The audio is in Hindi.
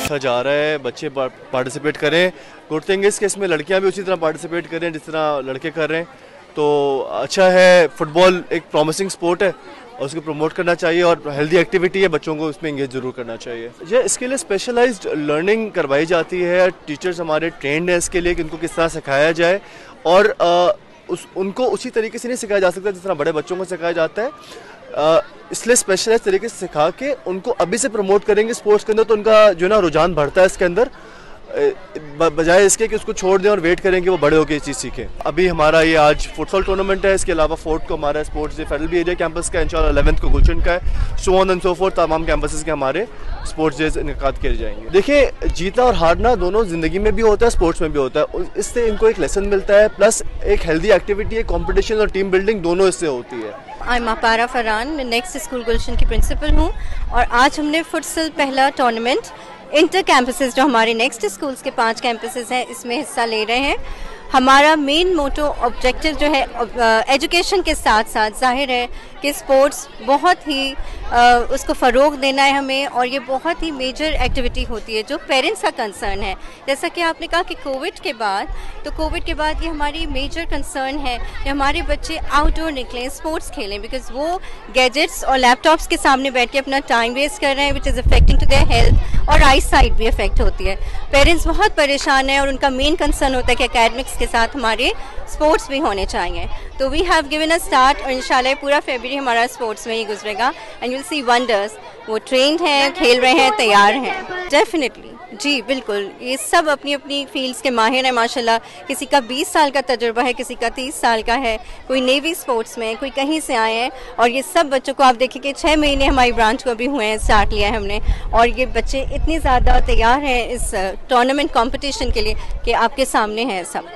अच्छा जा रहा है, बच्चे पार्टिसिपेट करें। गुड थिंग इस केस में लड़कियां भी उसी तरह पार्टिसिपेट करें जिस तरह लड़के कर रहे हैं, तो अच्छा है। फुटबॉल एक प्रॉमिसिंग स्पोर्ट है और उसको प्रमोट करना चाहिए और हेल्दी एक्टिविटी है, बच्चों को उसमें एंगेज जरूर करना चाहिए। ये इसके लिए स्पेशलाइज्ड लर्निंग करवाई जाती है, टीचर्स हमारे ट्रेंड हैं इसके लिए कि उनको किस तरह सिखाया जाए, और उनको उसी तरीके से नहीं सिखाया जा सकता जिस तरह बड़े बच्चों को सिखाया जाता है। इसलिए स्पेशलाइज तरीके से सिखा के उनको अभी से प्रमोट करेंगे स्पोर्ट्स के अंदर, तो उनका जो ना रुझान बढ़ता है इसके अंदर, बजाय इसके कि उसको छोड़ दें और वेट करें कि वो बड़े होकर ये चीज़ सीखें। अभी हमारा ये आज फुटसॉल टूर्नामेंट है, इसके अलावा 4th को हमारा sports day federal B area campus का, इंशाल्लाह 11th को गुलशन का है, so on and so fourth तमाम कैंपसेस के हमारे स्पोर्ट्स डेज इनकाद किए जाएंगे। देखिए, जीतना और हारना दोनों ज़िंदगी में भी होता है, स्पोर्ट्स में भी होता है, इससे इनको एक लेसन मिलता है, प्लस एक हेल्दी एक्टिविटी है, कॉम्पिटिशन और टीम बिल्डिंग दोनों इससे होती है। आई एम अपारा फरहान, मैं नेक्स्ट स्कूल गुलशन की प्रिंसिपल हूँ, और आज हमने फुटसल पहला टूर्नामेंट इंटर कैंपसेस जो हमारे नेक्स्ट स्कूल्स के 5 कैंपसेस हैं इसमें हिस्सा ले रहे हैं। हमारा मेन मोटो ऑब्जेक्टिव जो है एजुकेशन के साथ साथ जाहिर है कि स्पोर्ट्स बहुत ही उसको फ़रोग देना है हमें, और ये बहुत ही मेजर एक्टिविटी होती है जो पेरेंट्स का कंसर्न है। जैसा कि आपने कहा कि कोविड के बाद ये हमारी मेजर कंसर्न है कि हमारे बच्चे आउटडोर निकलें, स्पोर्ट्स खेलें, बिकॉज वो गैजेट्स और लैपटॉप्स के सामने बैठ के अपना टाइम वेस्ट कर रहे हैं, which is affecting to their health, और आई साइट भी अफेक्ट होती है। पेरेंट्स बहुत परेशान हैं और उनका मेन कंसर्न होता है कि एकेडमिक्स के साथ हमारे स्पोर्ट्स भी होने चाहिए। तो we have given a start, और इंशाल्लाह पूरा फरवरी हमारा स्पोर्ट्स में ही गुजरेगा, and you will see wonders. वो ट्रेंड हैं, खेल रहे हैं, तैयार हैं। डेफिनेटली जी बिल्कुल, ये सब अपनी अपनी फील्ड्स के माहिर हैं माशाल्लाह। किसी का 20 साल का तजुर्बा है, किसी का 30 साल का है, कोई नेवी स्पोर्ट्स में, कोई कहीं से आए हैं, और ये सब बच्चों को आप देखिए कि 6 महीने हमारी ब्रांच को अभी हुए हैं, स्टार्ट लिया है हमने, और ये बच्चे इतने ज़्यादा तैयार हैं इस टूर्नामेंट कॉम्पिटिशन के लिए कि आपके सामने हैं सब।